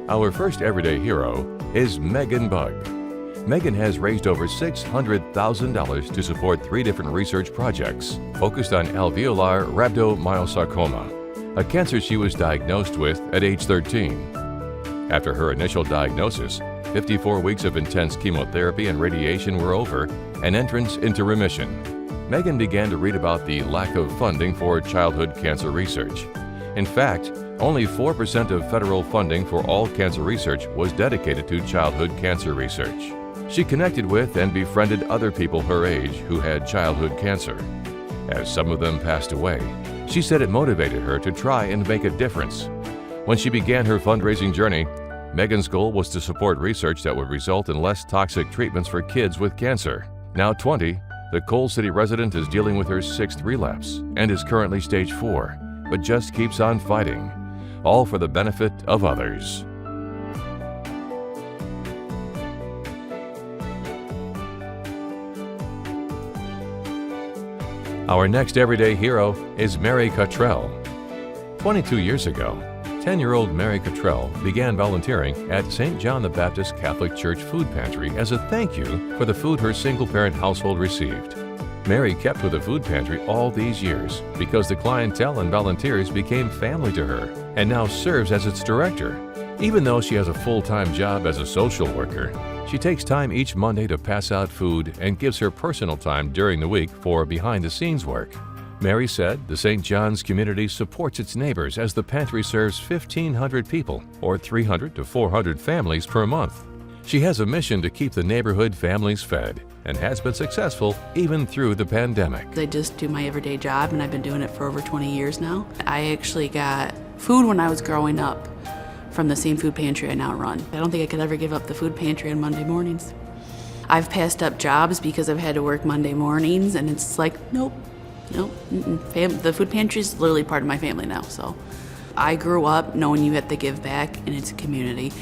Our first everyday hero is Megan BUGG. Megan has raised over $600,000 to support 3 different research projects focused on alveolar rhabdomyosarcoma, a cancer she was diagnosed with at age 13. After her initial diagnosis, 54 weeks of intense chemotherapy and radiation were over, and entrance into remission. Megan began to read about the lack of funding for childhood cancer research. In fact, only 4% of federal funding for all cancer research was dedicated to childhood cancer research. She connected with and befriended other people her age who had childhood cancer. As some of them passed away, she said it motivated her to try and make a difference. When she began her fundraising journey, Megan's goal was to support research that would result in less toxic treatments for kids with cancer. Now 20, the Coal City resident is dealing with her 6th relapse and is currently stage 4, but just keeps on fighting, all for the benefit of others. Our next everyday hero is Mary COTTRELL. 22 years ago, 10-year-old Mary COTTRELL began volunteering at St. John the Baptist Catholic Church Food Pantry as a thank you for the food her single-parent household received. Mary kept with the food pantry all these years because the clientele and volunteers became family to her and now serves as its director. Even though she has a full-time job as a social worker, she takes time each Monday to pass out food and gives her personal time during the week for behind-the-scenes work. Mary said the St. John's community supports its neighbors as the pantry serves 1,500 people, or 300 to 400 families per month. She has a mission to keep the neighborhood families fed and has been successful even through the pandemic. I just do my everyday job, and I've been doing it for over 20 years now. I actually got food when I was growing up from the same food pantry I now run. I don't think I could ever give up the food pantry on Monday mornings. I've passed up jobs because I've had to work Monday mornings, and it's like, nope. The food pantry is literally part of my family now. So I grew up knowing you have to give back, and it's a community.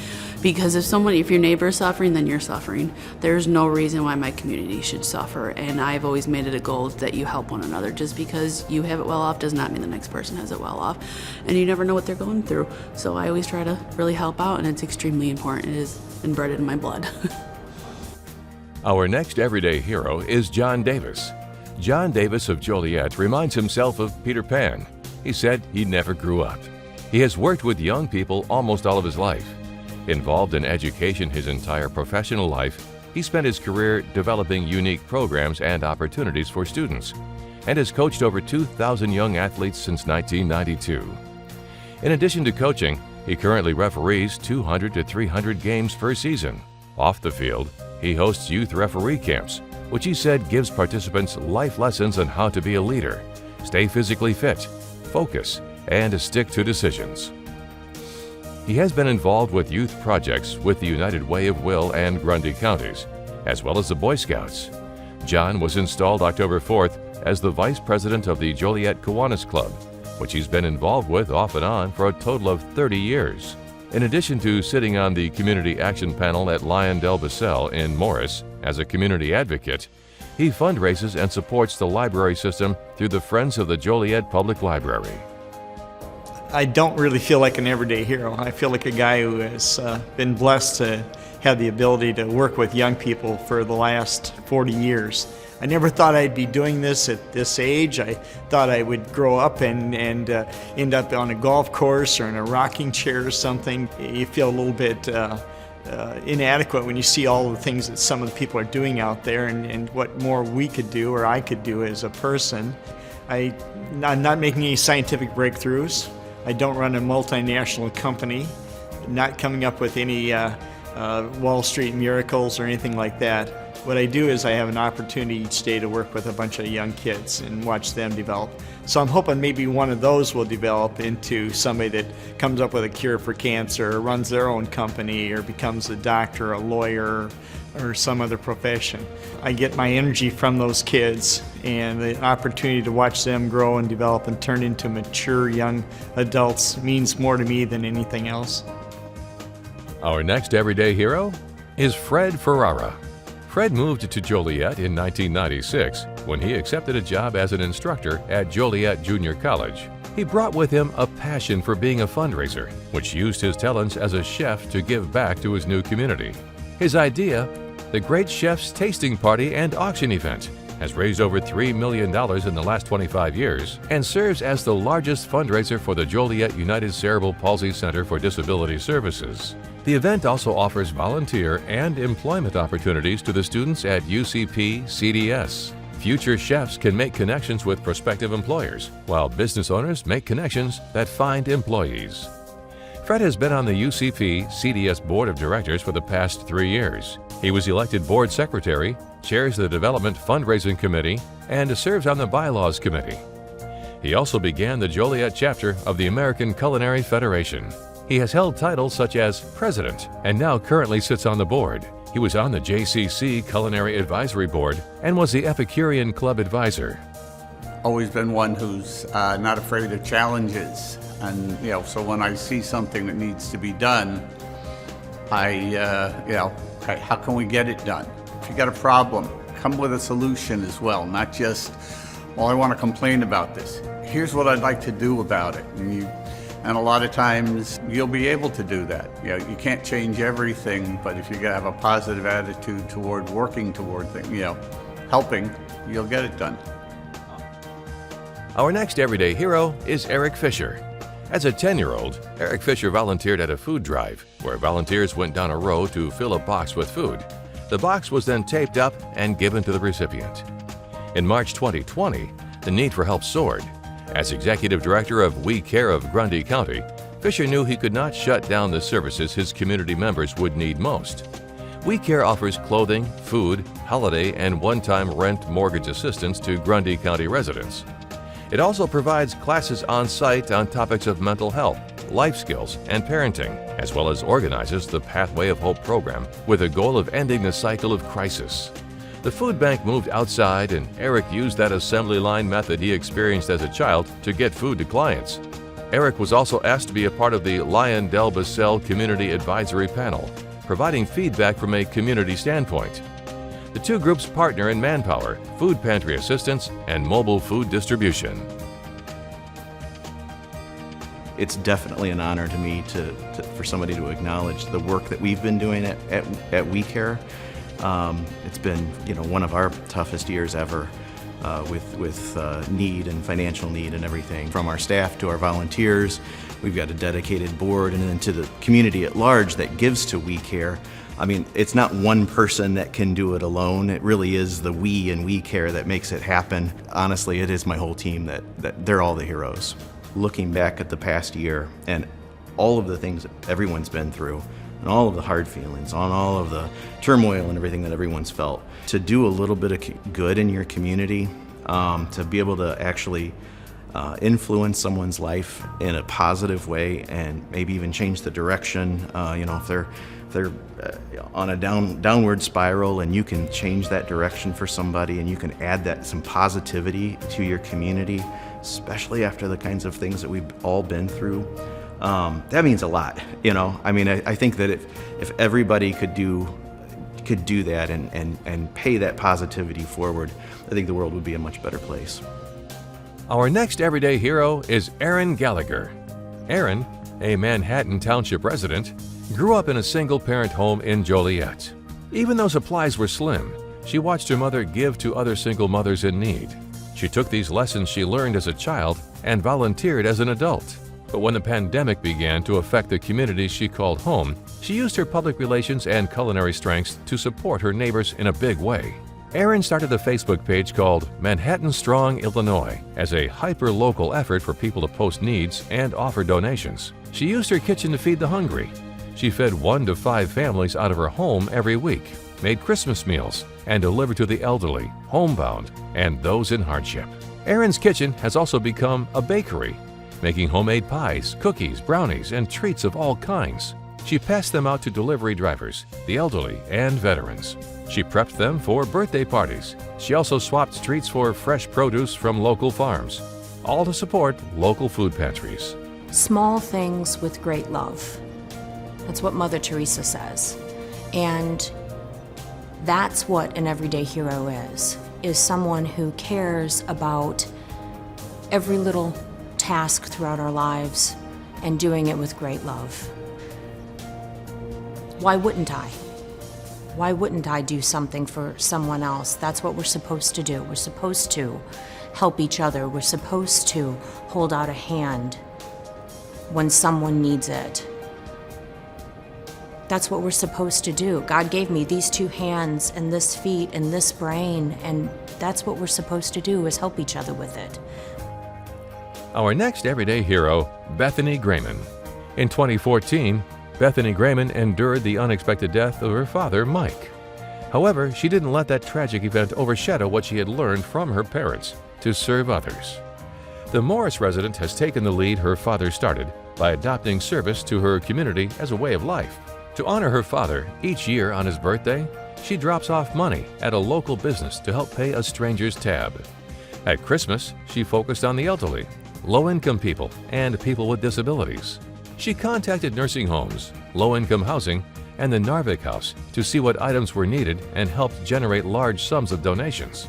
Because if your neighbor is suffering, then you're suffering. There's no reason why my community should suffer, and I've always made it a goal that you help one another. Just because you have it well off does not mean the next person has it well off, and you never know what they're going through. So I always try to really help out, and it's extremely important. It is inbred in my blood. Our next everyday hero is John Davis. John Davis of Joliet reminds himself of Peter Pan. He said he never grew up. He has worked with young people almost all of his life. Involved in education his entire professional life, he spent his career developing unique programs and opportunities for students, and has coached over 2,000 young athletes since 1992. In addition to coaching, he currently referees 200 to 300 games per season. Off the field, he hosts youth referee camps, which he said gives participants life lessons on how to be a leader, stay physically fit, focus, and stick to decisions. He has been involved with youth projects with the United Way of Will and Grundy counties, as well as the Boy Scouts. John was installed October 4th as the Vice President of the Joliet Kiwanis Club, which he's been involved with off and on for a total of 30 years. In addition to sitting on the Community Action Panel at Lyon-Del-Basel in Morris as a community advocate, he fundraises and supports the library system through the Friends of the Joliet Public Library. I don't really feel like an everyday hero. I feel like a guy who has been blessed to have the ability to work with young people for the last 40 years. I never thought I'd be doing this at this age. I thought I would grow up and end up on a golf course or in a rocking chair or something. You feel a little bit inadequate when you see all the things that some of the people are doing out there and what more we could do or I could do as a person. I'm not making any scientific breakthroughs. I don't run a multinational company, not coming up with any Wall Street miracles or anything like that. What I do is I have an opportunity each day to work with a bunch of young kids and watch them develop. So I'm hoping maybe one of those will develop into somebody that comes up with a cure for cancer or runs their own company or becomes a doctor, a lawyer, or some other profession. I get my energy from those kids, and the opportunity to watch them grow and develop and turn into mature young adults means more to me than anything else. Our next everyday hero is Fred FERRARA. Fred moved to Joliet in 1996 when he accepted a job as an instructor at Joliet Junior College. He brought with him a passion for being a fundraiser, which used his talents as a chef to give back to his new community. His idea, the Great Chef's Tasting Party and Auction Event, has raised over $3 million in the last 25 years and serves as the largest fundraiser for the Joliet United Cerebral Palsy Center for Disability Services. The event also offers volunteer and employment opportunities to the students at UCP CDS. Future chefs can make connections with prospective employers, while business owners make connections that find employees. Fred has been on the UCP CDS Board of Directors for the past 3 years. He was elected Board Secretary, chairs the Development Fundraising Committee, and serves on the Bylaws Committee. He also began the Joliet chapter of the American Culinary Federation. He has held titles such as President and now currently sits on the board. He was on the JCC Culinary Advisory Board and was the Epicurean Club Advisor. Always been one who's not afraid of challenges. And, so when I see something that needs to be done, how can we get it done? If you got a problem, come with a solution as well, not just, well, I want to complain about this. Here's what I'd like to do about it. And a lot of times you'll be able to do that. You can't change everything, but if you have a positive attitude toward working toward things, helping, you'll get it done. Our next everyday hero is Eric Fisher. As a 10-year-old, Eric Fisher volunteered at a food drive where volunteers went down a row to fill a box with food. The box was then taped up and given to the recipient. In March 2020, the need for help soared. As executive director of We Care of Grundy County, Fisher knew he could not shut down the services his community members would need most. We Care offers clothing, food, holiday, and one-time rent mortgage assistance to Grundy County residents. It also provides classes on-site on topics of mental health, life skills, and parenting, as well as organizes the Pathway of Hope program with a goal of ending the cycle of crisis. The food bank moved outside, and Eric used that assembly line method he experienced as a child to get food to clients. Eric was also asked to be a part of the Lyon-Del-Bessel Community Advisory Panel, providing feedback from a community standpoint. The two groups partner in manpower, food pantry assistance, and mobile food distribution. It's definitely an honor to me for somebody to acknowledge the work that we've been doing at We Care. It's been, one of our toughest years ever with need and financial need and everything. From our staff to our volunteers, we've got a dedicated board, and then to the community at large that gives to We Care. I mean, it's not one person that can do it alone. It really is the we and We Care that makes it happen. Honestly, it is my whole team that they're all the heroes. Looking back at the past year and all of the things that everyone's been through, and all of the hard feelings, on all of the turmoil and everything that everyone's felt, to do a little bit of good in your community, to be able to actually influence someone's life in a positive way and maybe even change the direction. If they're on a downward spiral and you can change that direction for somebody and you can add some positivity to your community, especially after the kinds of things that we've all been through. That means a lot, I think that if everybody could do that and pay that positivity forward, I think the world would be a much better place. Our next everyday hero is ERIN Gallagher. ERIN, a Manhattan Township resident, grew up in a single-parent home in Joliet. Even though supplies were slim, she watched her mother give to other single mothers in need. She took these lessons she learned as a child and volunteered as an adult. But when the pandemic began to affect the communities she called home, she used her public relations and culinary strengths to support her neighbors in a big way. ERIN started a Facebook page called Manhattan Strong Illinois as a hyper-local effort for people to post needs and offer donations. She used her kitchen to feed the hungry. She fed 1 to 5 families out of her home every week, made Christmas meals, and delivered to the elderly, homebound, and those in hardship. ERIN's kitchen has also become a bakery, making homemade pies, cookies, brownies, and treats of all kinds. She passed them out to delivery drivers, the elderly, and veterans. She prepped them for birthday parties. She also swapped treats for fresh produce from local farms, all to support local food pantries. Small things with great love. That's what Mother Teresa says. And that's what an everyday hero is someone who cares about every little task throughout our lives and doing it with great love. Why wouldn't I? Why wouldn't I do something for someone else? That's what we're supposed to do. We're supposed to help each other. We're supposed to hold out a hand when someone needs it. That's what we're supposed to do. God gave me these two hands and this feet and this brain, and that's what we're supposed to do, is help each other with it. Our next everyday hero, Bethany GRAMAN. In 2014, Bethany GRAMAN endured the unexpected death of her father, Mike. However, she didn't let that tragic event overshadow what she had learned from her parents to serve others. The Morris resident has taken the lead her father started by adopting service to her community as a way of life. To honor her father, each year on his birthday, she drops off money at a local business to help pay a stranger's tab. At Christmas, she focused on the elderly, low-income people, and people with disabilities. She contacted nursing homes, low-income housing, and the Narvik House to see what items were needed and helped generate large sums of donations.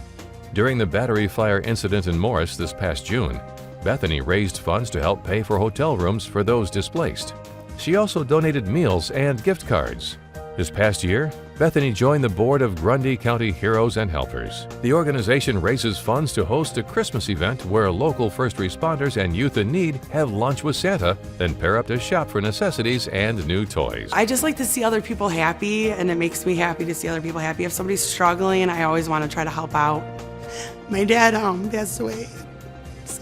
During the battery fire incident in Morris this past June, Bethany raised funds to help pay for hotel rooms for those displaced. She also donated meals and gift cards. This past year, Bethany joined the board of Grundy County Heroes and Helpers. The organization raises funds to host a Christmas event where local first responders and youth in need have lunch with Santa, then pair up to shop for necessities and new toys. I just like to see other people happy, and it makes me happy to see other people happy. If somebody's struggling, I always want to try to help out. My dad passed away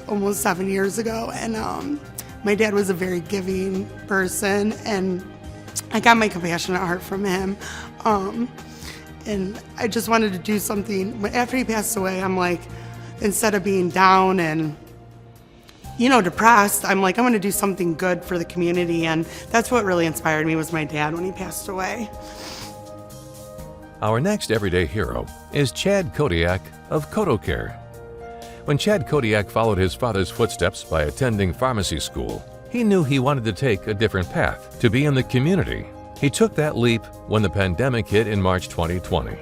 almost 7 years ago, and my dad was a very giving person, and I got my compassionate heart from him. And I just wanted to do something. But after he passed away, I'm like, instead of being down and, depressed, I'm like, I'm going to do something good for the community. And that's what really inspired me, was my dad when he passed away. Our next everyday hero is Chad KODIAK of KODIAK. When Chad KODIAK followed his father's footsteps by attending pharmacy school, he knew he wanted to take a different path, to be in the community. He took that leap when the pandemic hit in March 2020.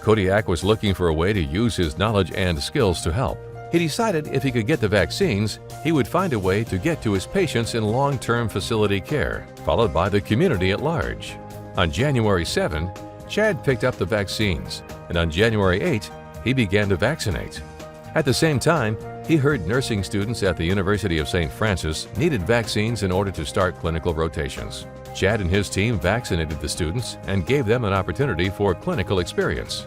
KODIAK was looking for a way to use his knowledge and skills to help. He decided if he could get the vaccines, he would find a way to get to his patients in long-term facility care, followed by the community at large. On January 7, Chad picked up the vaccines, and on January 8, he began to vaccinate. At the same time, he heard nursing students at the University of St. Francis needed vaccines in order to start clinical rotations. Chad and his team vaccinated the students and gave them an opportunity for clinical experience.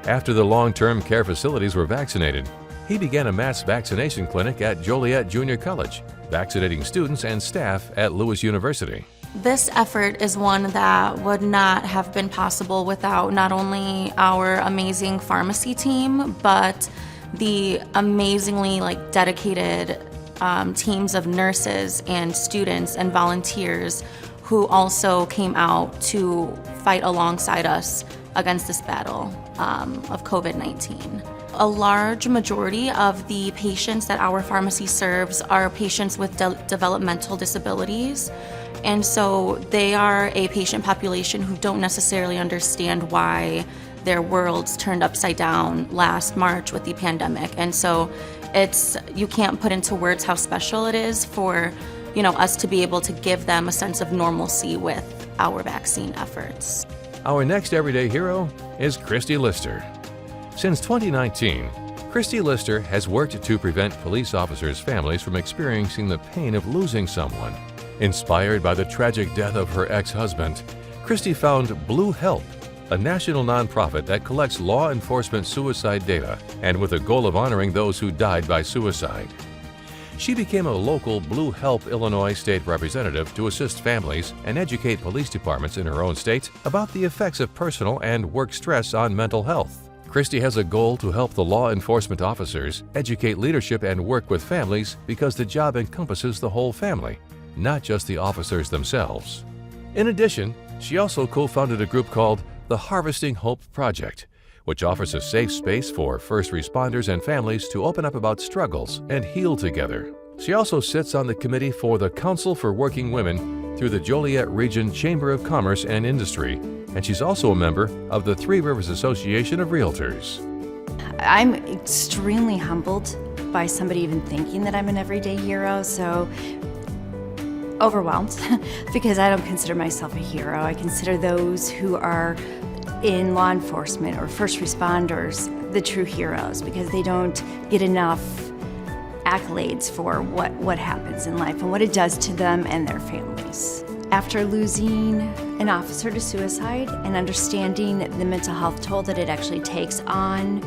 After the long-term care facilities were vaccinated, he began a mass vaccination clinic at Joliet Junior College, vaccinating students and staff at Lewis University. This effort is one that would not have been possible without not only our amazing pharmacy team, but the amazingly dedicated teams of nurses and students and volunteers who also came out to fight alongside us against this battle of COVID-19. A large majority of the patients that our pharmacy serves are patients with developmental disabilities. And so they are a patient population who don't necessarily understand why their worlds turned upside down last March with the pandemic. And so you can't put into words how special it is for us to be able to give them a sense of normalcy with our vaccine efforts. Our next everyday hero is Christy Lister. Since 2019, Christy Lister has worked to prevent police officers' families from experiencing the pain of losing someone. Inspired by the tragic death of her ex-husband, Christy found Blue Help, a national nonprofit that collects law enforcement suicide data, and with a goal of honoring those who died by suicide. She became a local Blue Help Illinois state representative to assist families and educate police departments in her own state about the effects of personal and work stress on mental health. Christy has a goal to help the law enforcement officers educate leadership and work with families because the job encompasses the whole family, not just the officers themselves. In addition, she also co-founded a group called the Harvesting Hope Project, which offers a safe space for first responders and families to open up about struggles and heal together. She also sits on the committee for the Council for Working Women through the Joliet Region Chamber of Commerce and Industry, and she's also a member of the Three Rivers Association of Realtors. I'm extremely humbled by somebody even thinking that I'm an everyday hero, so overwhelmed because I don't consider myself a hero. I consider those who are in law enforcement or first responders the true heroes because they don't get enough accolades for what happens in life and what it does to them and their families. After losing an officer to suicide and understanding the mental health toll that it actually takes on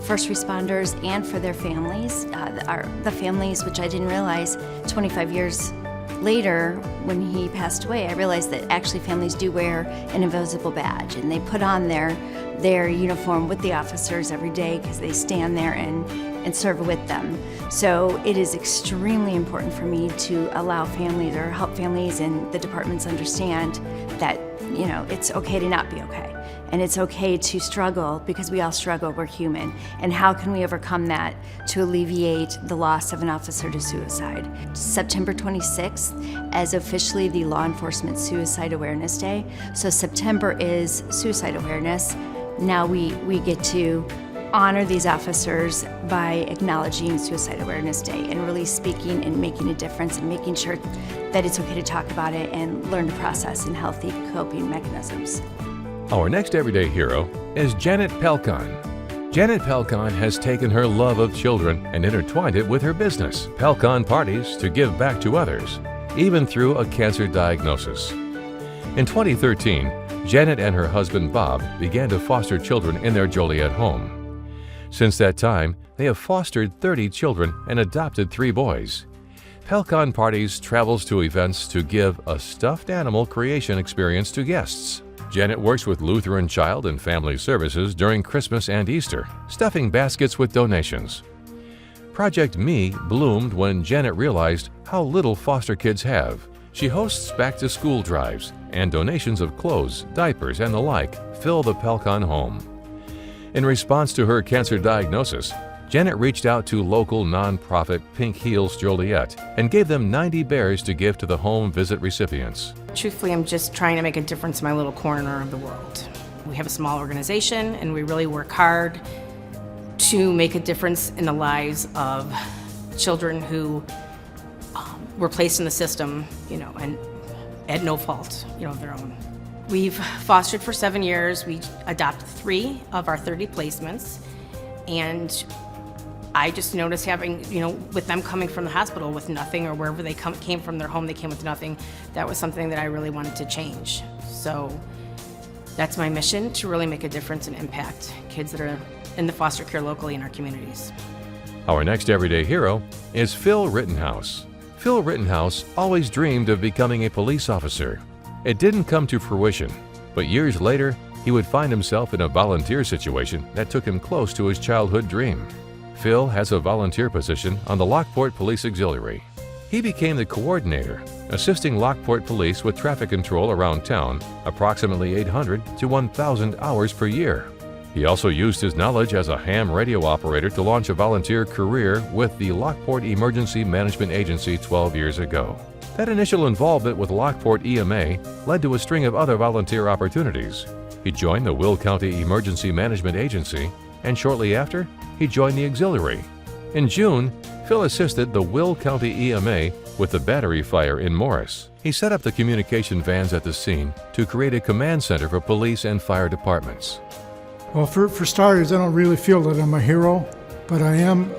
first responders and for their families, the families, which I didn't realize 25 years later when he passed away, I realized that actually families do wear an invisible badge and they put on their uniform with the officers every day because they stand there and serve with them. So it is extremely important for me to allow families or help families and the departments understand that, you know, it's okay to not be okay. And it's okay to struggle because we all struggle, we're human. And how can we overcome that to alleviate the loss of an officer to suicide? September 26th as officially the Law Enforcement Suicide Awareness Day. So September is suicide awareness. Now we get to honor these officers by acknowledging Suicide Awareness Day and really speaking and making a difference and making sure that it's okay to talk about it and learn to process in healthy coping mechanisms. Our next everyday hero is Janet PALKON. Janet PALKON has taken her love of children and intertwined it with her business, PALKON Parties, to give back to others, even through a cancer diagnosis. In 2013, Janet and her husband Bob began to foster children in their Joliet home. Since that time, they have fostered 30 children and adopted 3 boys. PALKON Parties travels to events to give a stuffed animal creation experience to guests. Janet works with Lutheran Child and Family Services during Christmas and Easter, stuffing baskets with donations. Project Me bloomed when Janet realized how little foster kids have. She hosts back-to-school drives, and donations of clothes, diapers, and the like fill the PALKON home. In response to her cancer diagnosis, Janet reached out to local nonprofit Pink Heals Joliet and gave them 90 bears to give to the home visit recipients. Truthfully, I'm just trying to make a difference in my little corner of the world. We have a small organization and we really work hard to make a difference in the lives of children who were placed in the system, and at no fault, of their own. We've fostered for 7 years. We adopted 3 of our 30 placements, and I just noticed having, with them coming from the hospital with nothing, or wherever they came from their home, they came with nothing. That was something that I really wanted to change. So that's my mission, to really make a difference and impact kids that are in the foster care locally in our communities. Our next everyday hero is Phil Rittenhouse. Phil Rittenhouse always dreamed of becoming a police officer. It didn't come to fruition, but years later, he would find himself in a volunteer situation that took him close to his childhood dream. Phil has a volunteer position on the Lockport Police Auxiliary. He became the coordinator, assisting Lockport Police with traffic control around town, approximately 800 to 1,000 hours per year. He also used his knowledge as a ham radio operator to launch a volunteer career with the Lockport Emergency Management Agency 12 years ago. That initial involvement with Lockport EMA led to a string of other volunteer opportunities. He joined the Will County Emergency Management Agency, and shortly after, he joined the auxiliary. In June, Phil assisted the Will County EMA with the battery fire in Morris. He set up the communication vans at the scene to create a command center for police and fire departments. Well, for starters, I don't really feel that I'm a hero, but I am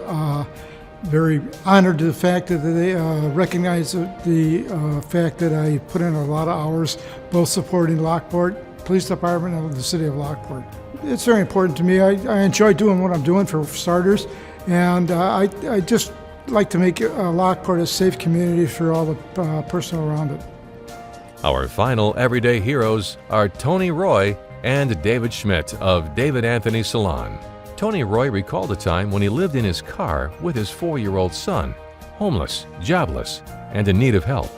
very honored to the fact that they recognize the fact that I put in a lot of hours, both supporting Lockport Police Department and the City of Lockport. It's very important to me. I enjoy doing what I'm doing, for starters, and I just like to make Lockport a safe community for all the personnel around it. Our final everyday heroes are Tony Roy and David Schmidt of David Anthony Salon. Tony Roy recalled a time when he lived in his car with his 4-year-old son, homeless, jobless, and in need of help.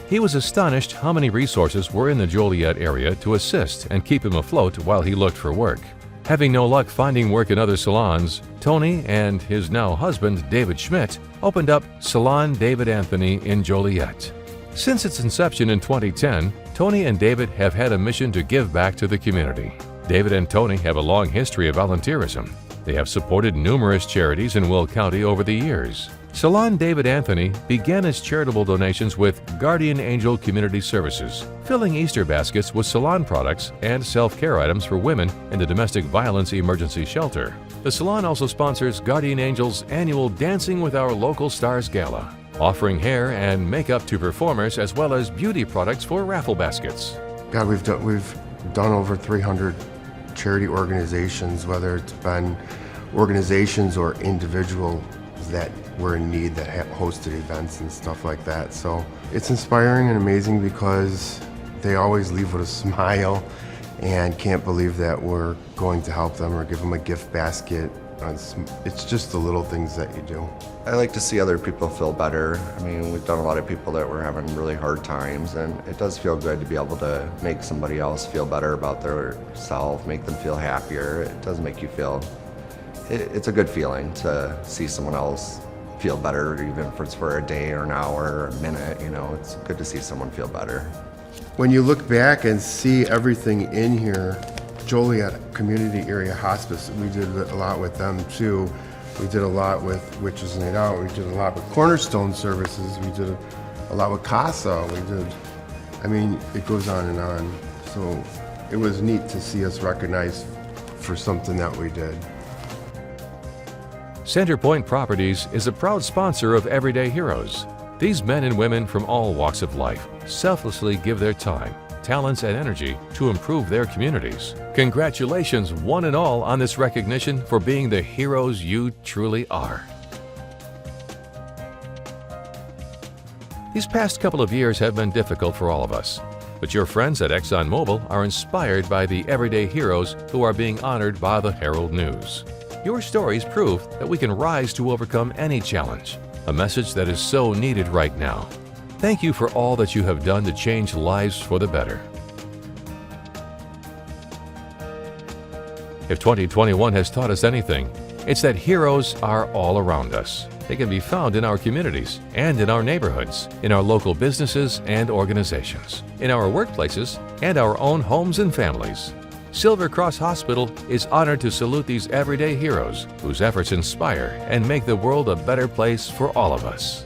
He was astonished how many resources were in the Joliet area to assist and keep him afloat while he looked for work. Having no luck finding work in other salons, Tony and his now husband, David Schmidt, opened up Salon David Anthony in Joliet. Since its inception in 2010, Tony and David have had a mission to give back to the community. David and Tony have a long history of volunteerism. They have supported numerous charities in Will County over the years. Salon David Anthony began its charitable donations with Guardian Angel Community Services, filling Easter baskets with salon products and self-care items for women in the Domestic Violence Emergency Shelter. The salon also sponsors Guardian Angel's annual Dancing with Our Local Stars Gala, offering hair and makeup to performers as well as beauty products for raffle baskets. God, we've done over 300 charity organizations, whether it's been organizations or individuals that were in need that have hosted events and stuff like that. So it's inspiring and amazing because they always leave with a smile and can't believe that we're going to help them or give them a gift basket. It's just the little things that you do. I like to see other people feel better. I mean, we've done a lot of people that were having really hard times, and it does feel good to be able to make somebody else feel better about their self, make them feel happier. It does make you feel, it's a good feeling to see someone else feel better, even if it's for a day or an hour or a minute, you know, it's good to see someone feel better. When you look back and see everything in here, Joliet Community Area Hospice, we did a lot with them too. We did a lot with Witches Night Out. We did a lot with Cornerstone Services. We did a lot with CASA. I mean, it goes on and on. So it was neat to see us recognized for something that we did. Centerpoint Properties is a proud sponsor of Everyday Heroes. These men and women from all walks of life selflessly give their time, talents, and energy to improve their communities. Congratulations, one and all, on this recognition for being the heroes you truly are. These past couple of years have been difficult for all of us, but your friends at ExxonMobil are inspired by the everyday heroes who are being honored by the Herald-News. Your stories prove that we can rise to overcome any challenge, a message that is so needed right now. Thank you for all that you have done to change lives for the better. If 2021 has taught us anything, it's that heroes are all around us. They can be found in our communities and in our neighborhoods, in our local businesses and organizations, in our workplaces, and our own homes and families. Silver Cross Hospital is honored to salute these everyday heroes whose efforts inspire and make the world a better place for all of us.